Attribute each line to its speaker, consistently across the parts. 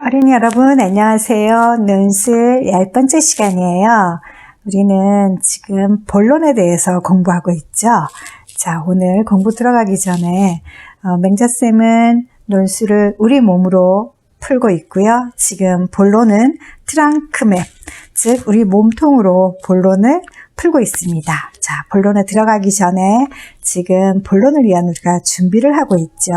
Speaker 1: 어린이 여러분 안녕하세요. 논술 10번째 시간이에요. 우리는 지금 본론에 대해서 공부하고 있죠. 자, 오늘 공부 들어가기 전에 맹자쌤은 논술을 우리 몸으로 풀고 있고요. 지금 본론은 트렁크 맵, 즉 우리 몸통으로 본론을 풀고 있습니다. 자, 본론에 들어가기 전에 지금 본론을 위한 우리가 준비를 하고 있죠.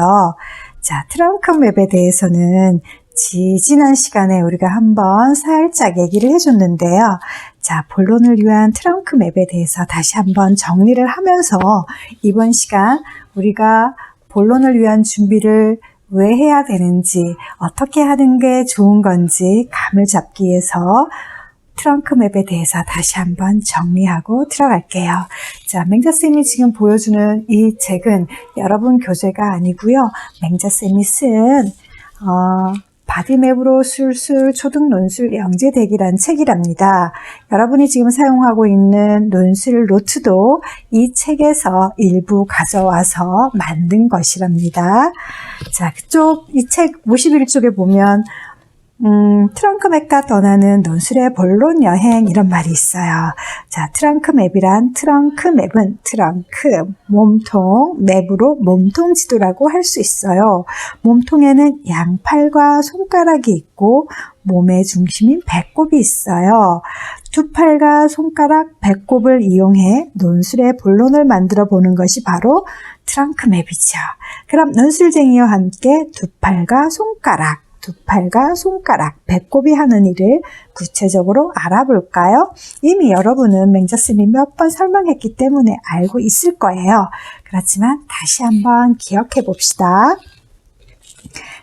Speaker 1: 자, 트렁크 맵에 대해서는 지난 시간에 우리가 한번 살짝 얘기를 해줬는데요. 자, 본론을 위한 트렁크 맵에 대해서 다시 한번 정리를 하면서 이번 시간 우리가 본론을 위한 준비를 왜 해야 되는지, 어떻게 하는 게 좋은 건지 감을 잡기 위해서 트렁크 맵에 대해서 다시 한번 정리하고 들어갈게요. 자, 맹자쌤이 지금 보여주는 이 책은 여러분 교재가 아니고요. 맹자쌤이 쓴 바디맵으로 술술 초등 논술 영재대기란 책이랍니다. 여러분이 지금 사용하고 있는 논술 노트도 이 책에서 일부 가져와서 만든 것이랍니다. 자, 그쪽 이 책 51쪽에 보면 트렁크 맵과 떠나는 논술의 본론 여행 이런 말이 있어요. 자, 트렁크 맵이란 트렁크 맵은 트렁크, 몸통, 맵으로 몸통 지도라고 할 수 있어요. 몸통에는 양팔과 손가락이 있고 몸의 중심인 배꼽이 있어요. 두 팔과 손가락, 배꼽을 이용해 논술의 본론을 만들어 보는 것이 바로 트렁크 맵이죠. 그럼 논술쟁이와 함께 두 팔과 손가락, 배꼽이 하는 일을 구체적으로 알아볼까요? 이미 여러분은 맹자쌤이 몇 번 설명했기 때문에 알고 있을 거예요. 그렇지만 다시 한번 기억해 봅시다.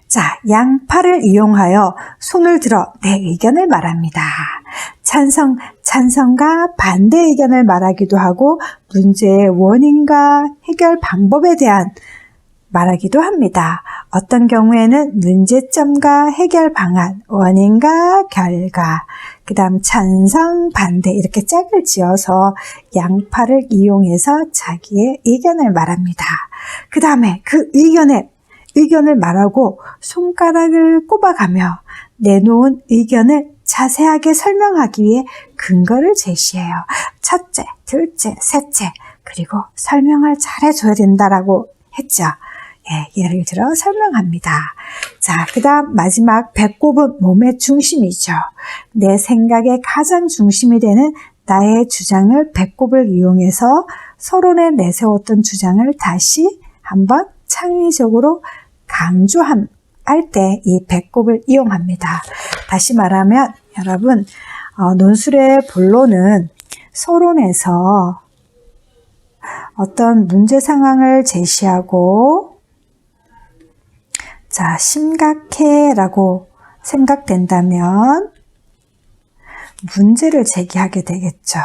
Speaker 1: 자, 양팔을 이용하여 손을 들어 내 의견을 말합니다. 찬성과 반대 의견을 말하기도 하고 문제의 원인과 해결 방법에 대한 말하기도 합니다. 어떤 경우에는 문제점과 해결 방안, 원인과 결과, 그 다음 찬성, 반대 이렇게 짝을 지어서 양팔을 이용해서 자기의 의견을 말합니다. 그 다음에 그 의견을 말하고 손가락을 꼽아가며 내놓은 의견을 자세하게 설명하기 위해 근거를 제시해요. 첫째, 둘째, 셋째, 그리고 설명을 잘해줘야 된다라고 했죠. 예, 예를 들어 설명합니다. 자, 그 다음 마지막 배꼽은 몸의 중심이죠. 내 생각의 가장 중심이 되는 나의 주장을 배꼽을 이용해서 서론에 내세웠던 주장을 다시 한번 창의적으로 강조할 때 이 배꼽을 이용합니다. 다시 말하면 여러분, 논술의 본론은 서론에서 어떤 문제 상황을 제시하고 자, 심각해 라고 생각된다면 문제를 제기하게 되겠죠.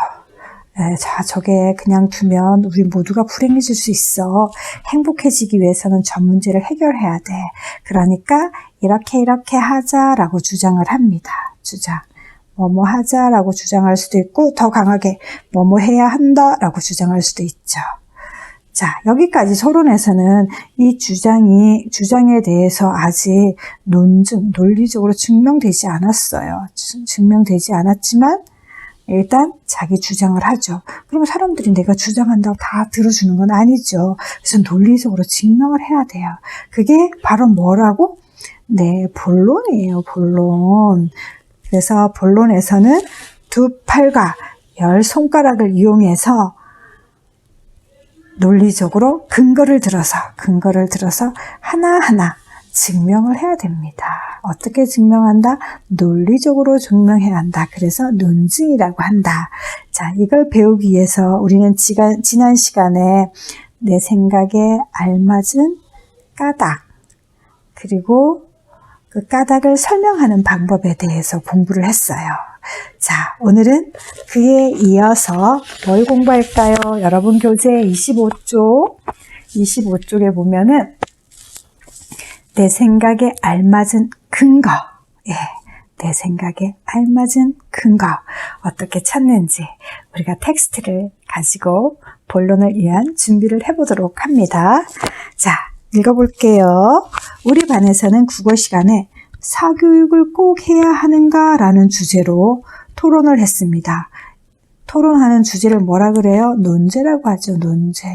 Speaker 1: 자, 저게 그냥 두면 우리 모두가 불행해질 수 있어. 행복해지기 위해서는 전 문제를 해결해야 돼. 그러니까 이렇게 하자라고 주장을 합니다. 뭐뭐 하자라고 주장할 수도 있고 더 강하게 뭐뭐 해야 한다라고 주장할 수도 있죠. 자, 여기까지 서론에서는 이 주장에 대해서 아직 논리적으로 증명되지 않았어요. 증명되지 않았지만 일단 자기 주장을 하죠. 그럼 사람들이 내가 주장한다고 다 들어주는 건 아니죠. 그래서 논리적으로 증명을 해야 돼요. 그게 바로 뭐라고? 네, 본론이에요, 본론. 그래서 본론에서는 두 팔과 10손가락을 이용해서 논리적으로 근거를 들어서 하나하나 증명을 해야 됩니다. 어떻게 증명한다? 논리적으로 증명해야 한다. 그래서 논증이라고 한다. 자, 이걸 배우기 위해서 우리는 지난 시간에 내 생각에 알맞은 까닭, 그리고 그 까닭을 설명하는 방법에 대해서 공부를 했어요. 자, 오늘은 그에 이어서 뭘 공부할까요? 여러분 교재 25쪽에 보면은 내 생각에 알맞은 근거, 내 생각에 알맞은 근거 어떻게 찾는지 우리가 텍스트를 가지고 본론을 위한 준비를 해보도록 합니다. 자, 읽어볼게요. 우리 반에서는 국어 시간에 사교육을 꼭 해야 하는가라는 주제로 토론을 했습니다. 토론하는 주제를 뭐라 그래요? 논제라고 하죠. 논제.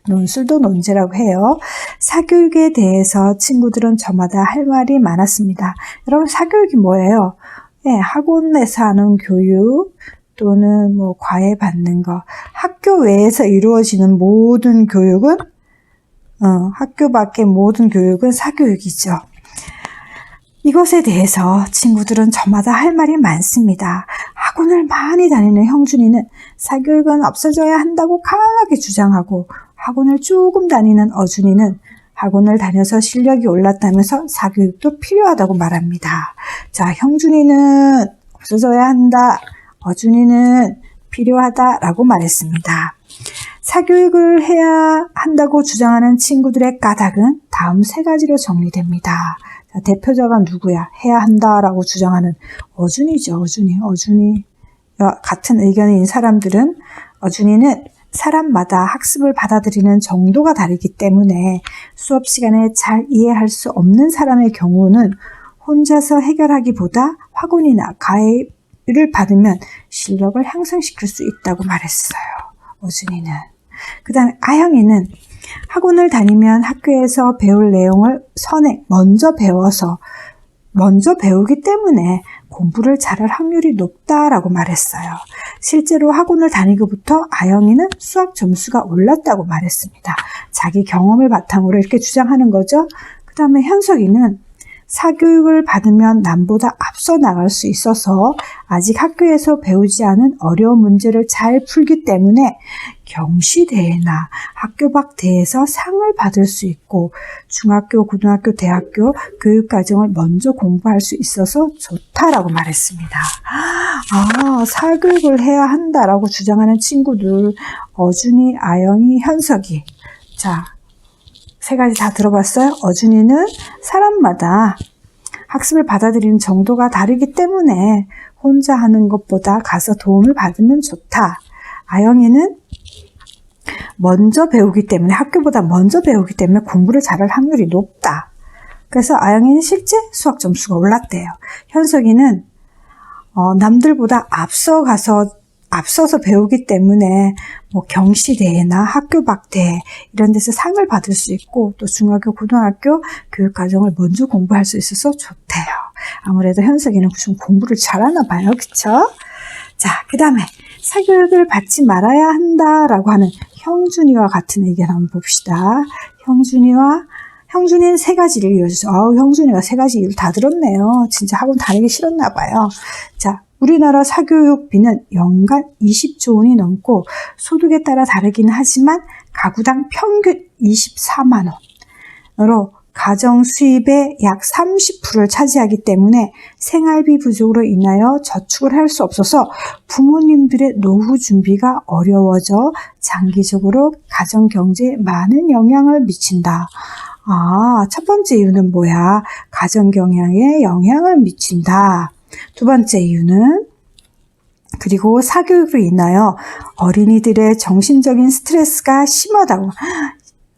Speaker 1: 논술도 논제라고 해요. 사교육에 대해서 친구들은 저마다 할 말이 많았습니다. 여러분, 사교육이 뭐예요? 네, 학원에서 하는 교육 또는 뭐 과외 받는 거, 학교 외에서 이루어지는 모든 교육은 학교 밖의 모든 교육은 사교육이죠. 이것에 대해서 친구들은 저마다 할 말이 많습니다. 학원을 많이 다니는 형준이는 사교육은 없어져야 한다고 강하게 주장하고, 학원을 조금 다니는 어준이는 학원을 다녀서 실력이 올랐다면서 사교육도 필요하다고 말합니다. 자, 형준이는 없어져야 한다, 어준이는 필요하다라고 말했습니다. 사교육을 해야 한다고 주장하는 친구들의 까닭은 다음 세 가지로 정리됩니다. 자, 대표자가 누구야? 해야 한다라고 주장하는 어준이죠. 어준이와 같은 의견인 사람들은, 어준이는 사람마다 학습을 받아들이는 정도가 다르기 때문에 수업 시간에 잘 이해할 수 없는 사람의 경우는 혼자서 해결하기보다 학원이나 과외를 받으면 실력을 향상시킬 수 있다고 말했어요. 어준이는. 그 다음에 아영이는 학원을 다니면 학교에서 배울 내용을 먼저 배우기 때문에 공부를 잘할 확률이 높다라고 말했어요. 실제로 학원을 다니고부터 아영이는 수학 점수가 올랐다고 말했습니다. 자기 경험을 바탕으로 이렇게 주장하는 거죠. 그 다음에 현석이는 사교육을 받으면 남보다 앞서 나갈 수 있어서 아직 학교에서 배우지 않은 어려운 문제를 잘 풀기 때문에 경시대회나 학교 밖 대회에서 상을 받을 수 있고, 중학교, 고등학교, 대학교 교육과정을 먼저 공부할 수 있어서 좋다라고 말했습니다. 사교육을 해야 한다라고 주장하는 친구들, 어준이, 아영이, 현석이. 자, 세 가지 다 들어봤어요? 어준이는 사람마다 학습을 받아들이는 정도가 다르기 때문에 혼자 하는 것보다 가서 도움을 받으면 좋다. 아영이는 먼저 배우기 때문에, 학교보다 먼저 배우기 때문에 공부를 잘할 확률이 높다. 그래서 아영이는 실제 수학 점수가 올랐대요. 현석이는 남들보다 앞서서 배우기 때문에 뭐 경시대회나 학교 밖 대회 이런 데서 상을 받을 수 있고, 또 중학교, 고등학교 교육과정을 먼저 공부할 수 있어서 좋대요. 아무래도 현석이는 좀 공부를 잘하나 봐요. 그쵸? 자, 그 다음에 사교육을 받지 말아야 한다라고 하는 형준이와 같은 의견 한번 봅시다. 형준이는 세 가지를 이어주죠. 형준이가 세 가지 이유를 다 들었네요. 진짜 학원 다니기 싫었나 봐요. 자, 우리나라 사교육비는 연간 20조 원이 넘고 소득에 따라 다르긴 하지만 가구당 평균 24만 원으로 가정 수입의 약 30%를 차지하기 때문에 생활비 부족으로 인하여 저축을 할 수 없어서 부모님들의 노후 준비가 어려워져 장기적으로 가정 경제에 많은 영향을 미친다. 첫 번째 이유는 뭐야? 가정 경영에 영향을 미친다. 두 번째 이유는, 그리고 사교육으로 인하여 어린이들의 정신적인 스트레스가 심하다고.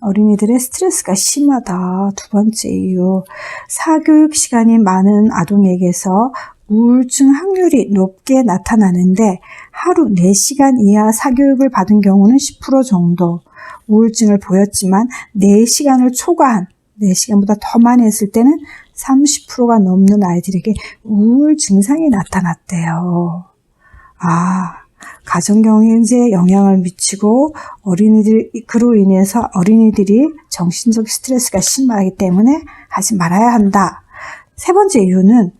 Speaker 1: 어린이들의 스트레스가 심하다. 두 번째 이유. 사교육 시간이 많은 아동에게서 우울증 확률이 높게 나타나는데, 하루 4시간 이하 사교육을 받은 경우는 10% 정도 우울증을 보였지만 4시간을 초과한, 4시간보다 더 많이 했을 때는 30%가 넘는 아이들에게 우울 증상이 나타났대요. 가정경제에 영향을 미치고 그로 인해서 어린이들이 정신적 스트레스가 심하기 때문에 하지 말아야 한다. 세 번째 이유는,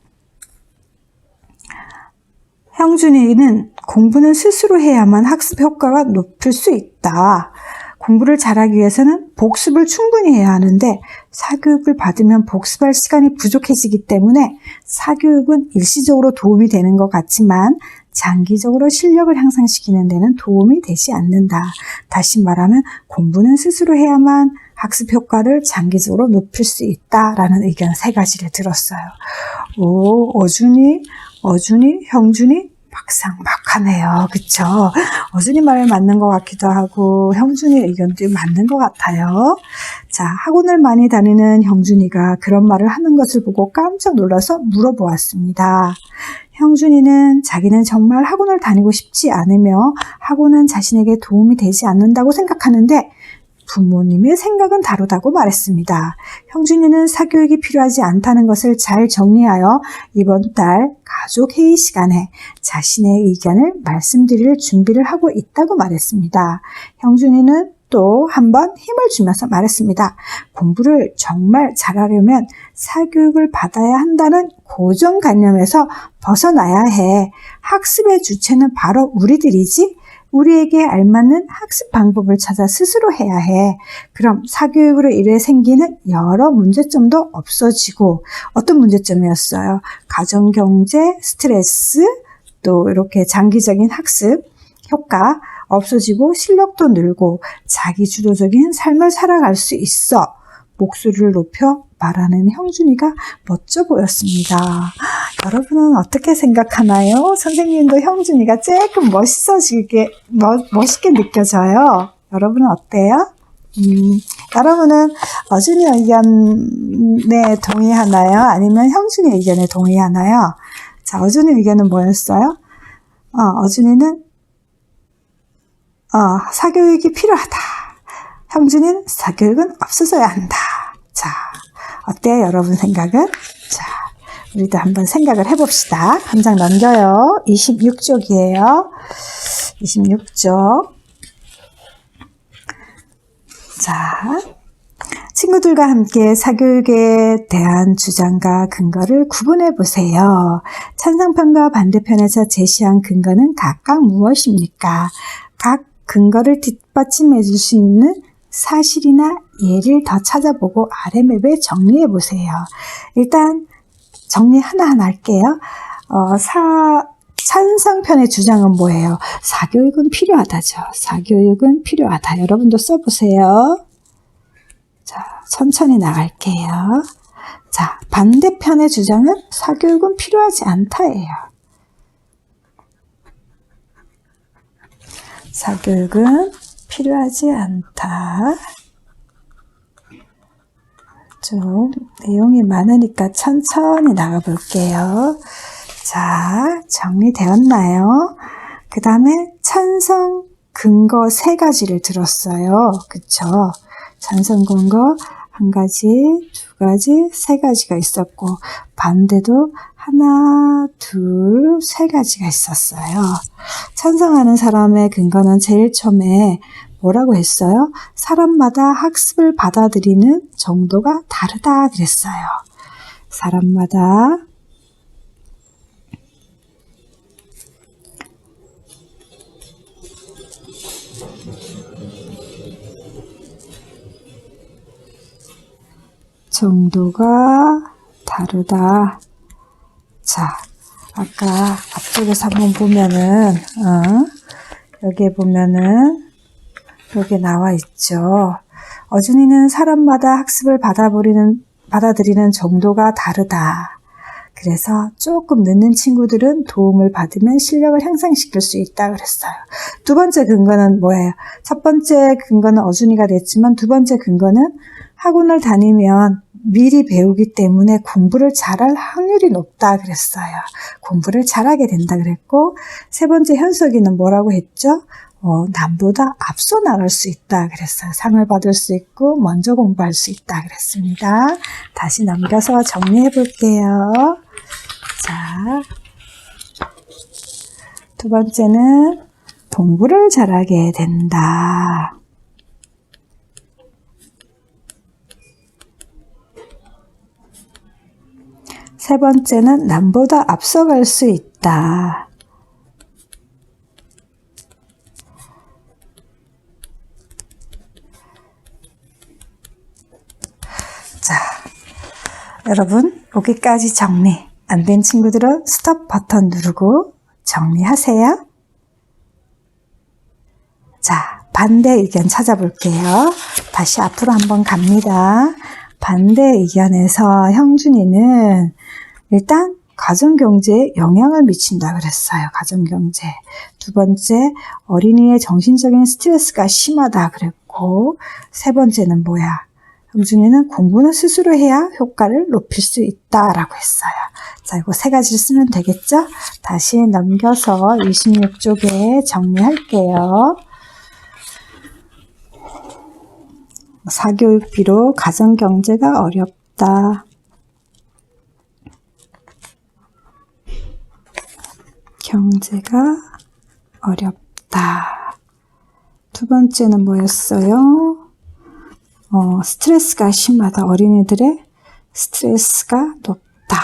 Speaker 1: 형준이는 공부는 스스로 해야만 학습 효과가 높을 수 있다. 공부를 잘하기 위해서는 복습을 충분히 해야 하는데 사교육을 받으면 복습할 시간이 부족해지기 때문에 사교육은 일시적으로 도움이 되는 것 같지만 장기적으로 실력을 향상시키는 데는 도움이 되지 않는다. 다시 말하면 공부는 스스로 해야만 학습 효과를 장기적으로 높일 수 있다라는 의견 세 가지를 들었어요. 어준이, 형준이 막상막하네요. 그쵸? 어준이 말 맞는 것 같기도 하고 형준이 의견도 맞는 것 같아요. 자, 학원을 많이 다니는 형준이가 그런 말을 하는 것을 보고 깜짝 놀라서 물어보았습니다. 형준이는 자기는 정말 학원을 다니고 싶지 않으며 학원은 자신에게 도움이 되지 않는다고 생각하는데 부모님의 생각은 다르다고 말했습니다. 형준이는 사교육이 필요하지 않다는 것을 잘 정리하여 이번 달 가족 회의 시간에 자신의 의견을 말씀드릴 준비를 하고 있다고 말했습니다. 형준이는 또 한 번 힘을 주면서 말했습니다. 공부를 정말 잘하려면 사교육을 받아야 한다는 고정관념에서 벗어나야 해. 학습의 주체는 바로 우리들이지. 우리에게 알맞는 학습 방법을 찾아 스스로 해야 해. 그럼 사교육으로 인해 생기는 여러 문제점도 없어지고, 어떤 문제점이었어요? 가정경제, 스트레스, 또 이렇게 장기적인 학습 효과 없어지고 실력도 늘고 자기주도적인 삶을 살아갈 수 있어. 목소리를 높여 말하는 형준이가 멋져 보였습니다. 여러분은 어떻게 생각하나요? 선생님도 형준이가 조금 멋있게 느껴져요. 여러분은 어때요? 여러분은 어준이 의견에 동의하나요? 아니면 형준이 의견에 동의하나요? 자, 어준이 의견은 뭐였어요? 어준이는 사교육이 필요하다. 형준이는 사교육은 없어져야 한다. 자, 어때요, 여러분 생각은? 자, 우리도 한번 생각을 해봅시다. 한 장 넘겨요. 26쪽이에요. 26쪽. 자, 친구들과 함께 사교육에 대한 주장과 근거를 구분해 보세요. 찬성편과 반대편에서 제시한 근거는 각각 무엇입니까? 각 근거를 뒷받침해 줄 수 있는 사실이나 예를 더 찾아보고 아래맵에 정리해 보세요. 일단 정리 하나하나 할게요. 찬성편의 주장은 뭐예요? 사교육은 필요하다죠. 사교육은 필요하다. 여러분도 써보세요. 자, 천천히 나갈게요. 자, 반대편의 주장은 사교육은 필요하지 않다예요. 사교육은 필요하지 않다. 좀 내용이 많으니까 천천히 나가 볼게요. 자, 정리되었나요? 그 다음에 찬성 근거 3가지를 들었어요. 그쵸? 찬성 근거 1가지, 2가지, 3가지가 있었고 반대도 1, 2, 3가지가 있었어요. 찬성하는 사람의 근거는 제일 처음에 뭐라고 했어요? 사람마다 학습을 받아들이는 정도가 다르다 그랬어요. 사람마다 정도가 다르다. 자, 아까 앞쪽에서 한번 보면은 여기에 보면은 여기 나와 있죠. 어준이는 사람마다 학습을 받아들이는 정도가 다르다. 그래서 조금 늦는 친구들은 도움을 받으면 실력을 향상시킬 수 있다 그랬어요. 두 번째 근거는 뭐예요? 첫 번째 근거는 어준이가 냈지만 두 번째 근거는 학원을 다니면 미리 배우기 때문에 공부를 잘할 확률이 높다 그랬어요. 공부를 잘하게 된다 그랬고, 세 번째 현석이는 뭐라고 했죠? 남보다 앞서 나갈 수 있다 그랬어요. 상을 받을 수 있고 먼저 공부할 수 있다 그랬습니다. 다시 넘겨서 정리해 볼게요. 자, 두 번째는 공부를 잘하게 된다. 세 번째는 남보다 앞서갈 수 있다. 자, 여러분 여기까지 정리 안 된 친구들은 스톱 버튼 누르고 정리하세요. 자, 반대 의견 찾아볼게요. 다시 앞으로 한번 갑니다. 반대 의견에서 형준이는 일단 가정경제에 영향을 미친다 그랬어요. 가정경제. 두 번째, 어린이의 정신적인 스트레스가 심하다 그랬고, 세 번째는 뭐야? 영준이는 공부는 스스로 해야 효과를 높일 수 있다라고 했어요. 자, 이거 세 가지를 쓰면 되겠죠? 다시 넘겨서 26쪽에 정리할게요. 사교육비로 가정경제가 어렵다. 경제가 어렵다. 두 번째는 뭐였어요? 스트레스가 심하다. 어린이들의 스트레스가 높다.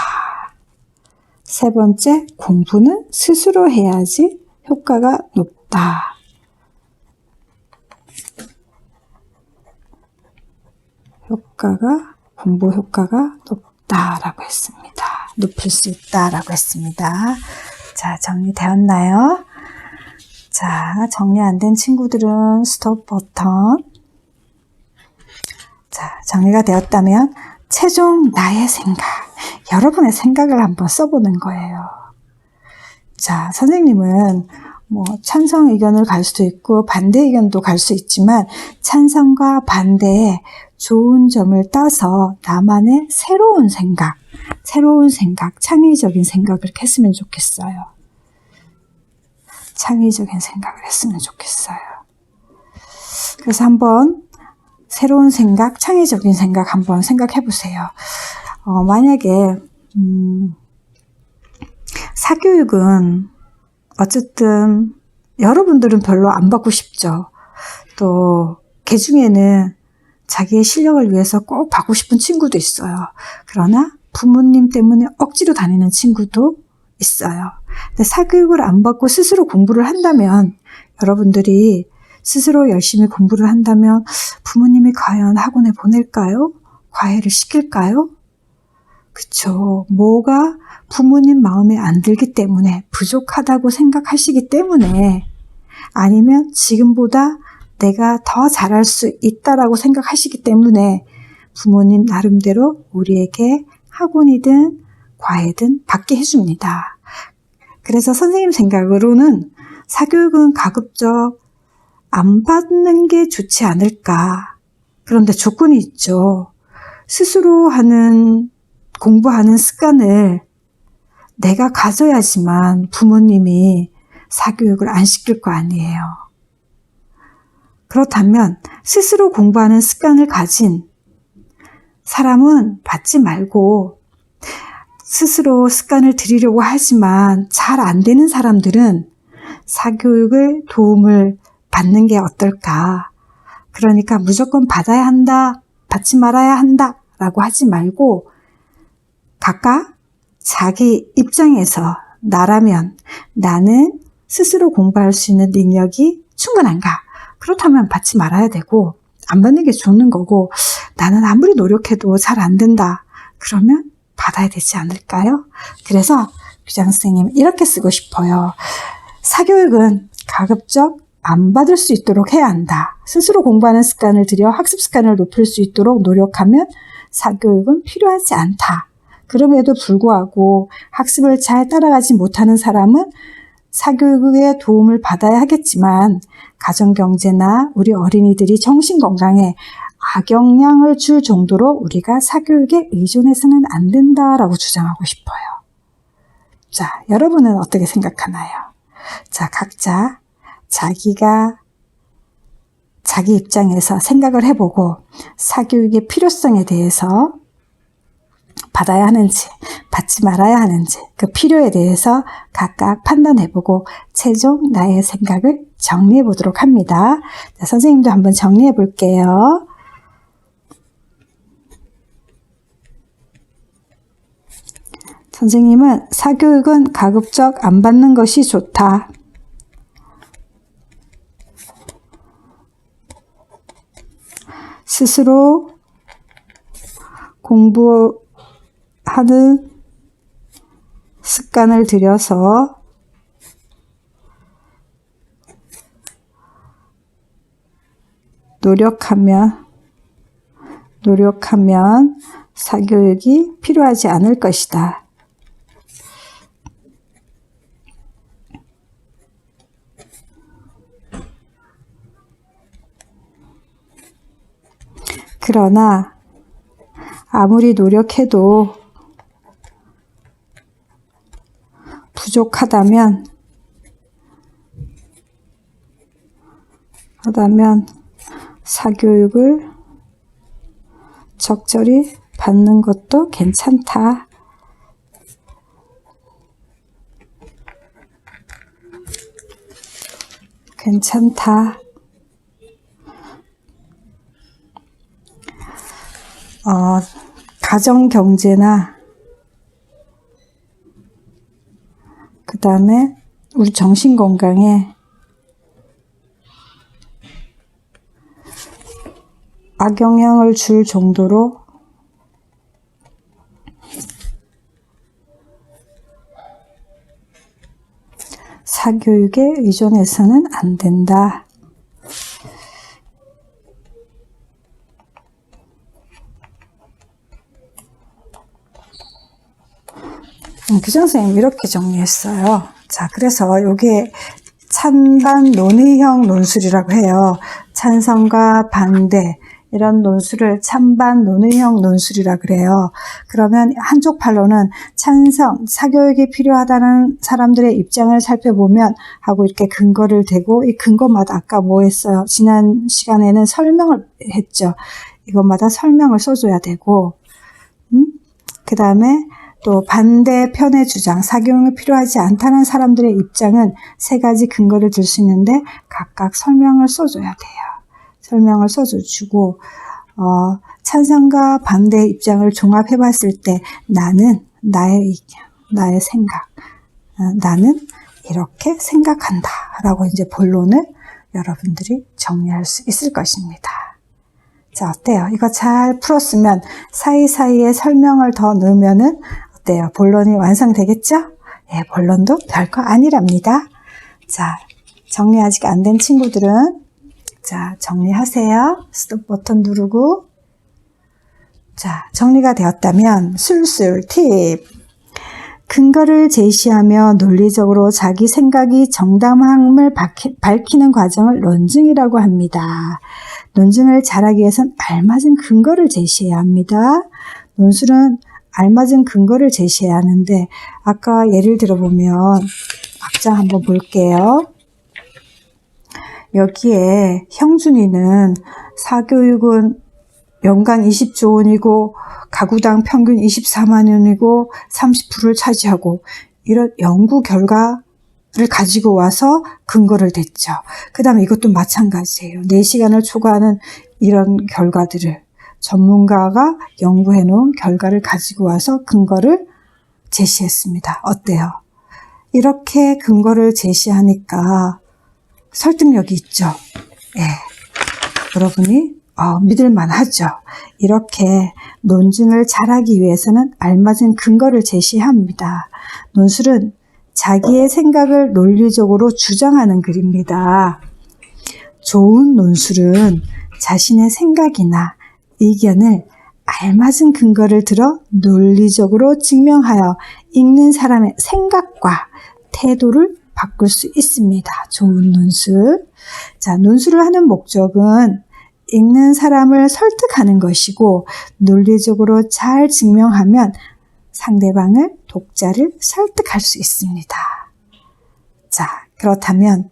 Speaker 1: 세 번째, 공부는 스스로 해야지 효과가 높다. 공부 효과가 높다라고 했습니다. 높일 수 있다라고 했습니다. 자, 정리되었나요? 자, 정리 안 된 친구들은 스톱 버튼. 자, 정리가 되었다면 최종 나의 생각, 여러분의 생각을 한번 써보는 거예요. 자, 선생님은 찬성 의견을 갈 수도 있고 반대 의견도 갈 수 있지만 찬성과 반대의 좋은 점을 따서 나만의 새로운 생각, 창의적인 생각을 했으면 좋겠어요. 창의적인 생각을 했으면 좋겠어요. 그래서 한번 새로운 생각, 창의적인 생각 한번 생각해 보세요. 만약에 사교육은 어쨌든 여러분들은 별로 안 받고 싶죠. 또 그 중에는 자기의 실력을 위해서 꼭 받고 싶은 친구도 있어요. 그러나 부모님 때문에 억지로 다니는 친구도 있어요. 근데 사교육을 안 받고 스스로 공부를 한다면, 여러분들이 스스로 열심히 공부를 한다면 부모님이 과연 학원에 보낼까요? 과외를 시킬까요? 그쵸. 뭐가 부모님 마음에 안 들기 때문에, 부족하다고 생각하시기 때문에, 아니면 지금보다 내가 더 잘할 수 있다라고 생각하시기 때문에 부모님 나름대로 우리에게 학원이든 과외든 받게 해줍니다. 그래서 선생님 생각으로는 사교육은 가급적 안 받는 게 좋지 않을까. 그런데 조건이 있죠. 스스로 공부하는 습관을 내가 가져야지만 부모님이 사교육을 안 시킬 거 아니에요. 그렇다면 스스로 공부하는 습관을 가진 사람은 받지 말고, 스스로 습관을 들이려고 하지만 잘 안 되는 사람들은 사교육을 도움을 받는 게 어떨까. 그러니까 무조건 받아야 한다, 받지 말아야 한다 라고 하지 말고, 각각 자기 입장에서 나라면 나는 스스로 공부할 수 있는 능력이 충분한가? 그렇다면 받지 말아야 되고, 안 받는 게 좋은 거고, 나는 아무리 노력해도 잘 안 된다. 그러면 받아야 되지 않을까요? 그래서 교장 선생님 이렇게 쓰고 싶어요. 사교육은 가급적 안 받을 수 있도록 해야 한다. 스스로 공부하는 습관을 들여 학습 습관을 높일 수 있도록 노력하면 사교육은 필요하지 않다. 그럼에도 불구하고 학습을 잘 따라가지 못하는 사람은 사교육의 도움을 받아야 하겠지만, 가정경제나 우리 어린이들이 정신건강에 악영향을 줄 정도로 우리가 사교육에 의존해서는 안 된다라고 주장하고 싶어요. 자, 여러분은 어떻게 생각하나요? 자, 각자 자기가 자기 입장에서 생각을 해보고 사교육의 필요성에 대해서 받아야 하는지 받지 말아야 하는지 그 필요에 대해서 각각 판단해보고 최종 나의 생각을 정리해보도록 합니다. 자, 선생님도 한번 정리해볼게요. 선생님은 사교육은 가급적 안 받는 것이 좋다. 스스로 공부하는 습관을 들여서 노력하면 사교육이 필요하지 않을 것이다. 그러나 아무리 노력해도 부족하다면 사교육을 적절히 받는 것도 괜찮다. 가정경제나 그 다음에 우리 정신건강에 악영향을 줄 정도로 사교육에 의존해서는 안 된다. 교장선생님 이렇게 정리했어요. 자, 그래서 요게 찬반 논의형 논술이라고 해요. 찬성과 반대 이런 논술을 찬반 논의형 논술이라 그래요. 그러면 한쪽 판로는 찬성, 사교육이 필요하다는 사람들의 입장을 살펴보면 하고 이렇게 근거를 대고 이 근거마다 아까 뭐 했어요? 지난 시간에는 설명을 했죠. 이것마다 설명을 써줘야 되고 그 다음에 또 반대편의 주장, 사교육이 필요하지 않다는 사람들의 입장은 세 가지 근거를 들 수 있는데 각각 설명을 써줘야 돼요. 설명을 써주고 찬성과 반대의 입장을 종합해 봤을 때 나는 나의 의견, 나의 생각, 나는 이렇게 생각한다 라고 이제 본론을 여러분들이 정리할 수 있을 것입니다. 자, 어때요? 이거 잘 풀었으면 사이사이에 설명을 더 넣으면은 어때요? 본론이 완성되겠죠? 예, 본론도 별거 아니랍니다. 자, 정리 아직 안 된 친구들은 자, 정리하세요. 스톱 버튼 누르고. 자, 정리가 되었다면 술술 팁. 근거를 제시하며 논리적으로 자기 생각이 정당함을 밝히는 과정을 논증이라고 합니다. 논증을 잘하기 위해서는 알맞은 근거를 제시해야 합니다. 논술은 알맞은 근거를 제시해야 하는데 아까 예를 들어보면 악장 한번 볼게요. 여기에 형준이는 사교육은 연간 20조 원이고 가구당 평균 24만 원이고 30%를 차지하고 이런 연구 결과를 가지고 와서 근거를 댔죠. 그 다음에 이것도 마찬가지예요. 4시간을 초과하는 이런 결과들을 전문가가 연구해 놓은 결과를 가지고 와서 근거를 제시했습니다. 어때요? 이렇게 근거를 제시하니까 설득력이 있죠. 예. 여러분이 믿을만 하죠. 이렇게 논증을 잘하기 위해서는 알맞은 근거를 제시합니다. 논술은 자기의 생각을 논리적으로 주장하는 글입니다. 좋은 논술은 자신의 생각이나 의견을 알맞은 근거를 들어 논리적으로 증명하여 읽는 사람의 생각과 태도를 바꿀 수 있습니다. 좋은 논술. 자, 논술을 하는 목적은 읽는 사람을 설득하는 것이고 논리적으로 잘 증명하면 상대방을, 독자를 설득할 수 있습니다. 자, 그렇다면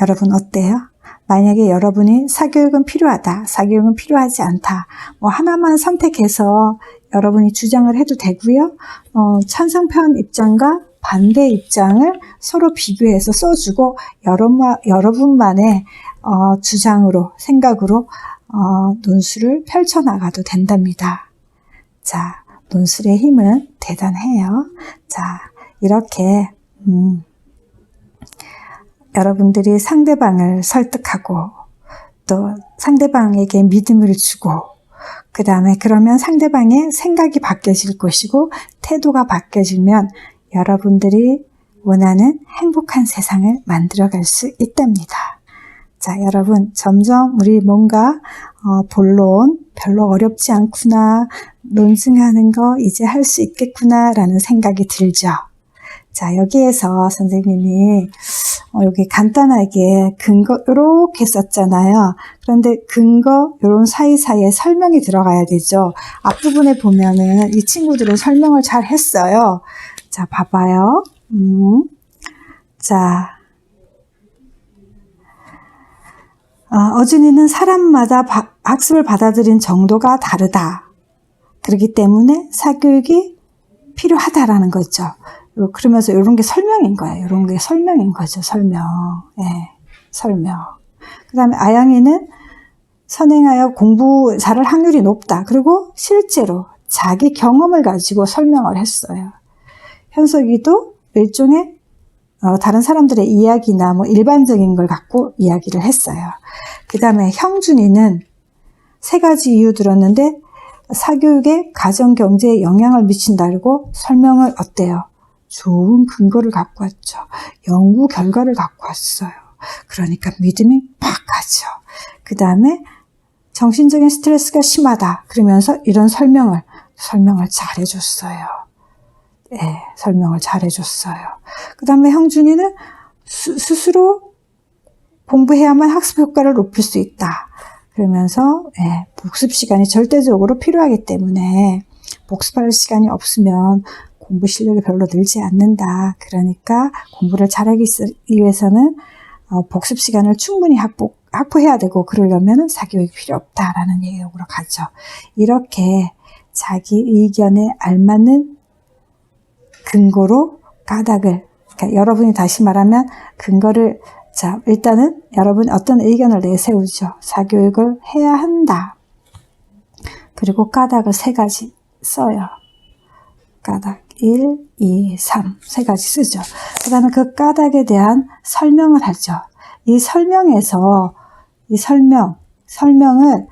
Speaker 1: 여러분 어때요? 만약에 여러분이 사교육은 필요하다, 사교육은 필요하지 않다, 뭐 하나만 선택해서 여러분이 주장을 해도 되고요. 찬성편 입장과 반대 입장을 서로 비교해서 써주고 여러분만의 주장으로, 생각으로 논술을 펼쳐나가도 된답니다. 자, 논술의 힘은 대단해요. 자, 이렇게 여러분들이 상대방을 설득하고 또 상대방에게 믿음을 주고 그 다음에 그러면 상대방의 생각이 바뀌어질 것이고 태도가 바뀌어지면 여러분들이 원하는 행복한 세상을 만들어갈 수 있답니다. 자, 여러분 점점 우리 뭔가 본론 별로 어렵지 않구나, 논증하는 거 이제 할 수 있겠구나 라는 생각이 들죠. 자, 여기에서 선생님이 여기 간단하게 근거 이렇게 썼잖아요. 그런데 근거 요런 사이사이에 설명이 들어가야 되죠. 앞부분에 보면은 이 친구들은 설명을 잘 했어요. 자, 봐봐요. 자, 어준이는 사람마다 학습을 받아들인 정도가 다르다. 그렇기 때문에 사교육이 필요하다라는 거죠. 그러면서 이런 게 설명인 거예요. 이런 게 설명인 거죠. 설명. 예, 설명. 그 다음에 아영이는 선행하여 공부 잘할 확률이 높다. 그리고 실제로 자기 경험을 가지고 설명을 했어요. 현석이도 일종의 다른 사람들의 이야기나 뭐 일반적인 걸 갖고 이야기를 했어요. 그 다음에 형준이는 3가지 이유 들었는데 사교육에 가정경제에 영향을 미친다고 설명을 어때요? 좋은 근거를 갖고 왔죠. 연구 결과를 갖고 왔어요. 그러니까 믿음이 팍 가죠. 그 다음에 정신적인 스트레스가 심하다. 그러면서 이런 설명을 잘해줬어요. 네, 설명을 잘해줬어요. 그 다음에 형준이는 스스로 공부해야만 학습 효과를 높일 수 있다. 그러면서 복습 시간이 절대적으로 필요하기 때문에 복습할 시간이 없으면 공부 실력이 별로 늘지 않는다. 그러니까 공부를 잘하기 위해서는 복습 시간을 충분히 확보해야 되고 그러려면 사교육이 필요 없다라는 내용으로 가죠. 이렇게 자기 의견에 알맞는 근거로 까닭을, 그러니까 여러분이 다시 말하면 근거를, 자, 일단은 여러분 어떤 의견을 내세우죠. 사교육을 해야 한다. 그리고 까닭을 3가지 써요. 까닭 1, 2, 3 3가지 쓰죠. 그 다음에 그 까닭에 대한 설명을 하죠. 이 설명에서 이 설명을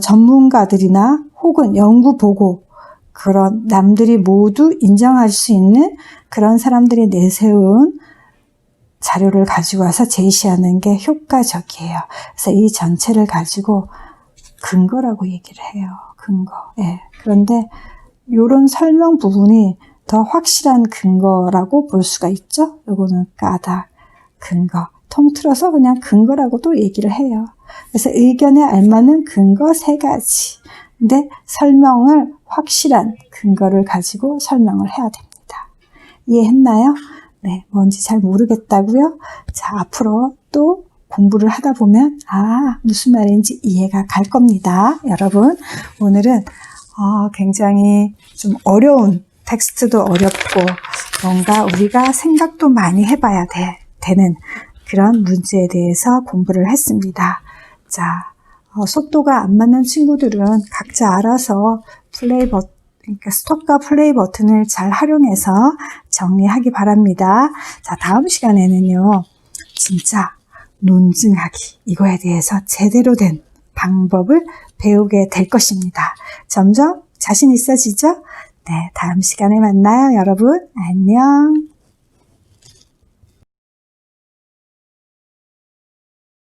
Speaker 1: 전문가들이나 혹은 연구 보고 그런 남들이 모두 인정할 수 있는 그런 사람들이 내세운 자료를 가지고 와서 제시하는 게 효과적이에요. 그래서 이 전체를 가지고 근거라고 얘기를 해요. 근거. 예. 그런데 이런 설명 부분이 더 확실한 근거라고 볼 수가 있죠. 요거는 까닭, 근거. 통틀어서 그냥 근거라고도 얘기를 해요. 그래서 의견에 알맞는 근거 3가지. 근데 설명을 확실한 근거를 가지고 설명을 해야 됩니다. 이해했나요? 네, 뭔지 잘 모르겠다고요? 자, 앞으로 또 공부를 하다 보면 무슨 말인지 이해가 갈 겁니다. 여러분, 오늘은 굉장히 좀 어려운 텍스트도 어렵고 뭔가 우리가 생각도 많이 해봐야 되는 그런 문제에 대해서 공부를 했습니다. 자, 속도가 안 맞는 친구들은 각자 알아서 그러니까 스톱과 플레이 버튼을 잘 활용해서 정리하기 바랍니다. 자, 다음 시간에는요, 진짜 논증하기, 이거에 대해서 제대로 된 방법을 배우게 될 것입니다. 점점 자신 있어지죠? 네, 다음 시간에 만나요, 여러분. 안녕.